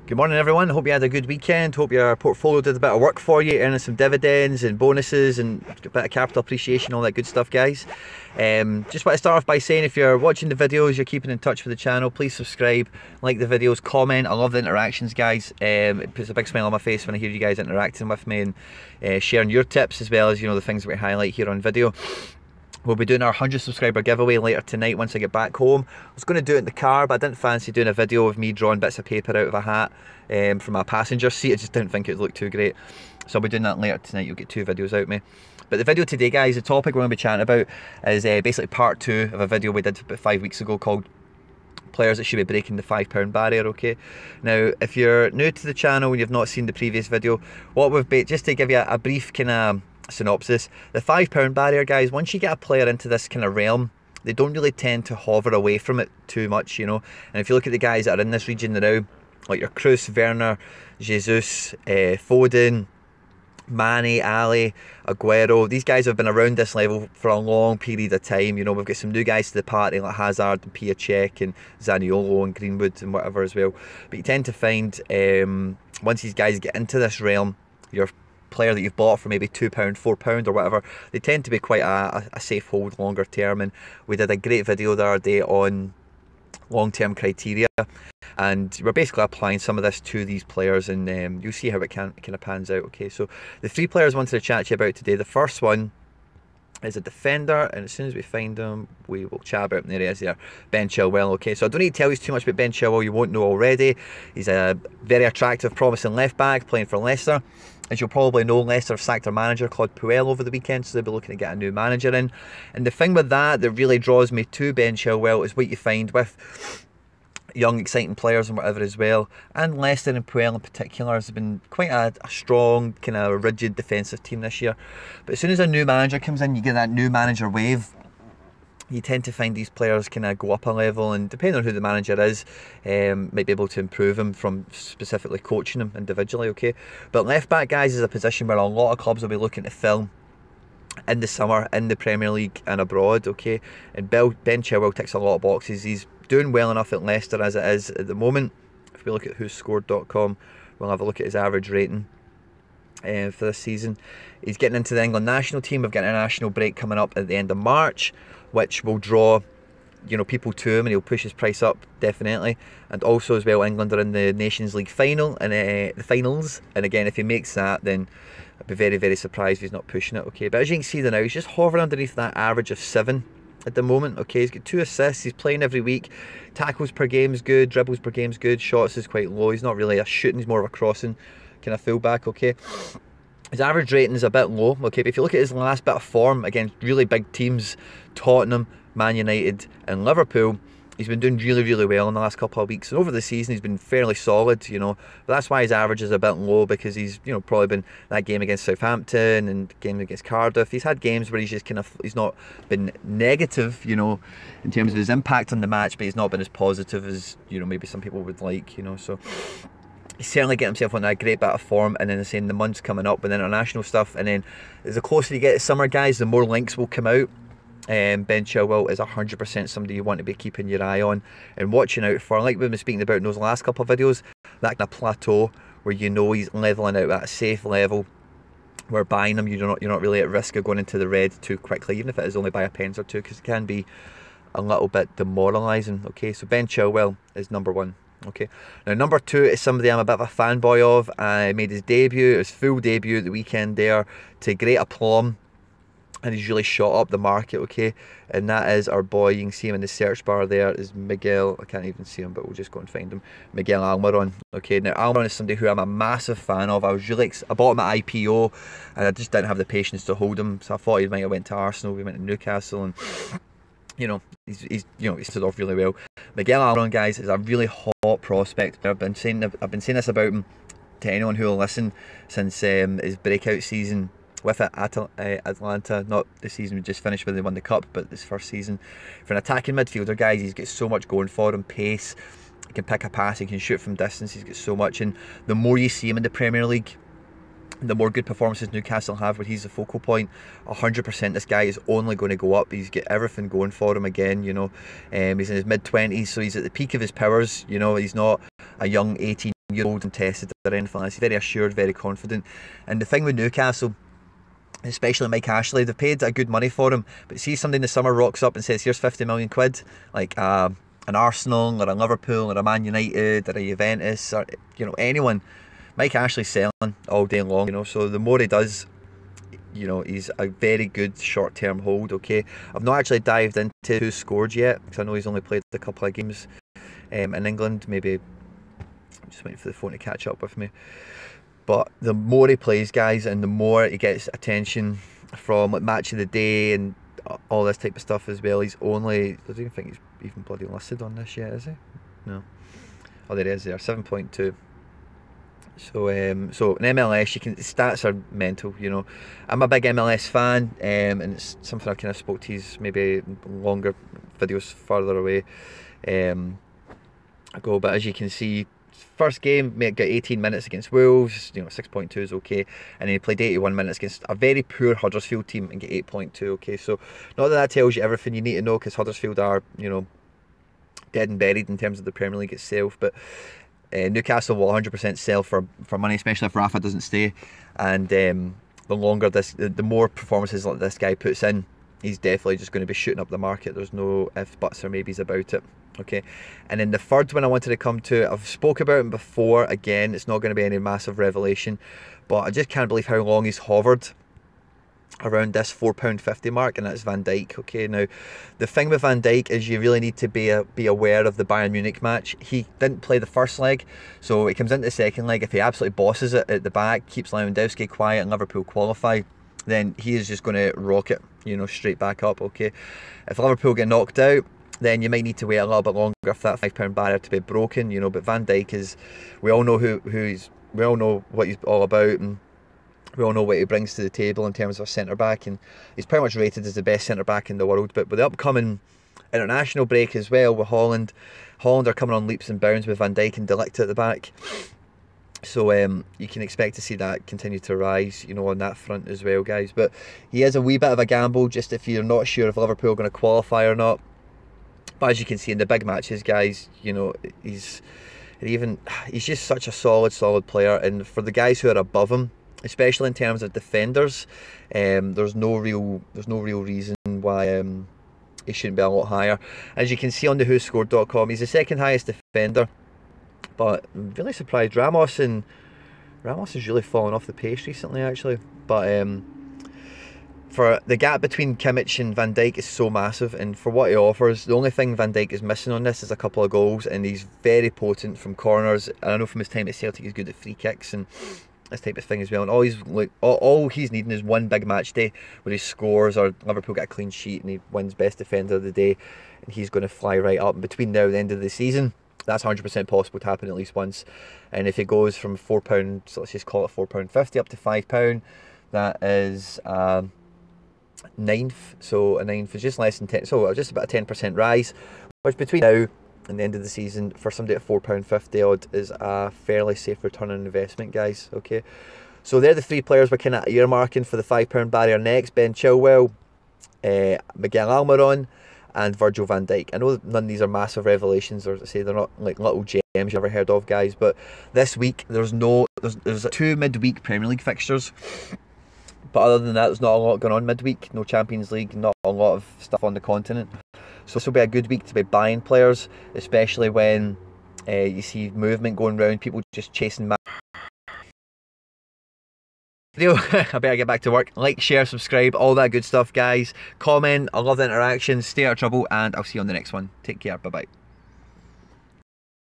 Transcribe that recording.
Good morning everyone, hope you had a good weekend, hope your portfolio did a bit of work for you, earning some dividends and bonuses and a bit of capital appreciation, all that good stuff guys. Just want to start off by saying if you're watching the videos, you're keeping in touch with the channel, please subscribe, like the videos, comment. I love the interactions guys. It puts a big smile on my face when I hear you guys interacting with me and sharing your tips as well as the things that we highlight here on video. We'll be doing our 100 subscriber giveaway later tonight once I get back home. I was going to do it in the car, but I didn't fancy doing a video of me drawing bits of paper out of a hat from my passenger seat. I just didn't think it would look too great. So I'll be doing that later tonight. You'll get 2 videos out of me. But the video today, guys, the topic we're going to be chatting about is basically part 2 of a video we did about 5 weeks ago called players that should be breaking the £5 barrier. Okay, now if you're new to the channel and you've not seen the previous video, what we've just to give you a brief kind of synopsis, the £5 barrier guys, once you get a player into this kind of realm, they don't really tend to hover away from it too much, and if you look at the guys that are in this region now, like your Kroos, Werner, Jesus, Foden, Mane, Ali, Aguero, these guys have been around this level for a long period of time. We've got some new guys to the party like Hazard and Piaczek and Zaniolo and Greenwood and whatever as well, but you tend to find once these guys get into this realm, your player that you've bought for maybe £2, £4 or whatever, they tend to be quite a safe hold longer term. And we did a great video the other day on long-term criteria, and we're basically applying some of this to these players, and you'll see how it kind of pans out. Okay, so the 3 players I wanted to chat to you about today, the first one is a defender, and as soon as we find him we will chat about him. There he is there, Ben Chilwell. Okay, so I don't need to tell you too much about Ben Chilwell, you won't know already. He's a very attractive, promising left back playing for Leicester. As you'll probably know, Leicester have sacked their manager Claude Puel over the weekend, so they'll be looking to get a new manager in. And the thing with that really draws me to Ben Chilwell is what you find with young exciting players and whatever as well, and Leicester and Puel in particular has been quite a strong kind of rigid defensive team this year. But as soon as a new manager comes in, you get that new manager wave, you tend to find these players kind of go up a level, and depending on who the manager is, might be able to improve him from specifically coaching him individually. Okay, but left back guys is a position where a lot of clubs will be looking to fill in the summer in the Premier League and abroad. Okay, and Ben Chilwell ticks a lot of boxes. He's doing well enough at Leicester as it is at the moment. If we look at whoscored.com, we'll have a look at his average rating for this season. He's getting into the England national team. We've got an international break coming up at the end of March, which will draw people to him, and he'll push his price up definitely. And also as well, England are in the Nations League final and the finals, and again, if he makes that, then I'd be very, very surprised if he's not pushing it. Okay, but as you can see there now, he's just hovering underneath that average of 7 at the moment. Okay, he's got 2 assists, he's playing every week, tackles per game is good, dribbles per game is good, shots is quite low, he's not really a shooting, he's more of a crossing kind of fullback. Okay, his average rating is a bit low. Okay, but if you look at his last bit of form against really big teams, Tottenham, Man United and Liverpool, he's been doing really, really well in the last couple of weeks, and over the season he's been fairly solid, but that's why his average is a bit low, because he's probably been that game against Southampton and game against Cardiff. He's had games where he's just he's not been negative, in terms of his impact on the match, but he's not been as positive as maybe some people would like, so he's certainly getting himself on a great bit of form. And then the months coming up with international stuff, and then as the closer you get to summer guys, the more links will come out. Ben Chilwell is 100% somebody you want to be keeping your eye on and watching out for. Like we've been speaking about in those last couple of videos, that kind of plateau where he's leveling out at a safe level, where buying him, you're not really at risk of going into the red too quickly, even if it is only by a pence or two, because it can be a little bit demoralising. Okay, so Ben Chilwell is number 1. Okay, now number 2 is somebody I'm a bit of a fanboy of. Made his full debut at the weekend there to great aplomb, and he's really shot up the market. Okay, and that is our boy, you can see him in the search bar there, is Miguel, I can't even see him, but we'll just go and find him, Miguel Almiron. Okay, now Almiron is somebody who I'm a massive fan of. I bought him at IPO, and I just didn't have the patience to hold him, so I thought he might have went to Arsenal, we went to Newcastle, and he's stood off really well. Miguel Almiron, guys, is a really hot prospect. I've been saying this about him to anyone who will listen since his breakout season with Atlanta, not the season we just finished when they won the cup, but this first season. For an attacking midfielder, guys, he's got so much going for him. Pace, he can pick a pass, he can shoot from distance, he's got so much, and the more you see him in the Premier League, the more good performances Newcastle have where he's the focal point, 100% this guy is only going to go up. He's got everything going for him again, he's in his mid-20s, so he's at the peak of his powers, he's not a young 18 you're old and tested or anything like that. He's very assured, very confident. And the thing with Newcastle, especially Mike Ashley, they've paid a good money for him, but see somebody in the summer rocks up and says here's 50 million quid, like an Arsenal or a Liverpool or a Man United or a Juventus or, you know, anyone, Mike Ashley's selling all day long, you know. So the more he does, you know, he's a very good short-term hold. Okay, I've not actually dived into who scored yet, because I know he's only played a couple of games in England. Maybe I'm just waiting for the phone to catch up with me. But the more he plays, guys, and the more he gets attention from like match of the day and all this type of stuff as well. He's only, I don't even think he's even bloody listed on this yet, is he? No. Oh, there he is there, 7.2. So in MLS, you can, stats are mental, you know. I'm a big MLS fan, and it's something I kind of spoke to his maybe longer videos further away ago. But as you can see, first game, mate, got 18 minutes against Wolves, you know, 6.2 is okay, and then he played 81 minutes against a very poor Huddersfield team and get 8.2, okay. So not that tells you everything you need to know, because Huddersfield are, you know, dead and buried in terms of the Premier League itself, but Newcastle will 100% sell for money, especially if Rafa doesn't stay. And the longer the more performances like this guy puts in, he's definitely just going to be shooting up the market. There's no ifs, buts or maybes about it. Okay, and then the third one I wanted to come to, I've spoke about him before. Again, it's not going to be any massive revelation, but I just can't believe how long he's hovered around this £4.50 mark, and that's Van Dijk. Okay, now the thing with Van Dijk is you really need to be aware of the Bayern Munich match. He didn't play the first leg, so he comes into the second leg. If he absolutely bosses it at the back, keeps Lewandowski quiet and Liverpool qualify, then he is just going to rocket, you know, straight back up. Okay, if Liverpool get knocked out, then you might need to wait a little bit longer for that £5 barrier to be broken, you know. But Van Dijk is, we all know we all know what he's all about, and we all know what he brings to the table in terms of a centre-back, and he's pretty much rated as the best centre-back in the world. But with the upcoming international break as well, with Holland are coming on leaps and bounds with Van Dijk and De Ligt at the back. So you can expect to see that continue to rise, you know, on that front as well, guys. But he is a wee bit of a gamble, just if you're not sure if Liverpool are going to qualify or not. But as you can see in the big matches, guys, you know, he's just such a solid player. And for the guys who are above him, especially in terms of defenders, there's no real reason why he shouldn't be a lot higher. As you can see on the whoscored.com, he's the second highest defender, but I'm really surprised Ramos has really fallen off the pace recently, actually. But for the gap between Kimmich and Van Dijk is so massive, and for what he offers, the only thing Van Dijk is missing on this is a couple of goals, and he's very potent from corners. And I know from his time at Celtic he's good at free kicks and this type of thing as well. And all he's needing is one big match day where he scores, or Liverpool get a clean sheet and he wins best defender of the day, and he's going to fly right up. And between now and the end of the season, that's 100% possible to happen at least once. And if it goes from £4, so let's just call it £4.50 up to £5, that is ninth. So a ninth is just less than 10, so just about a 10% rise, which between now and the end of the season, for somebody at £4.50 odd, is a fairly safe return on investment, guys. Okay, so they're the three players we're kind of earmarking for the £5 barrier next: Ben Chilwell, Miguel Almiron, and Virgil van Dijk. I know none of these are massive revelations, or as I say, they're not like little gems you've ever heard of, guys, but this week there's two midweek Premier League fixtures. But other than that, there's not a lot going on midweek. No Champions League, not a lot of stuff on the continent. So this will be a good week to be buying players, especially when you see movement going around, people just chasing video. I better get back to work. Like, share, subscribe, all that good stuff, guys. Comment. I love the interaction. Stay out of trouble, and I'll see you on the next one. Take care. Bye-bye.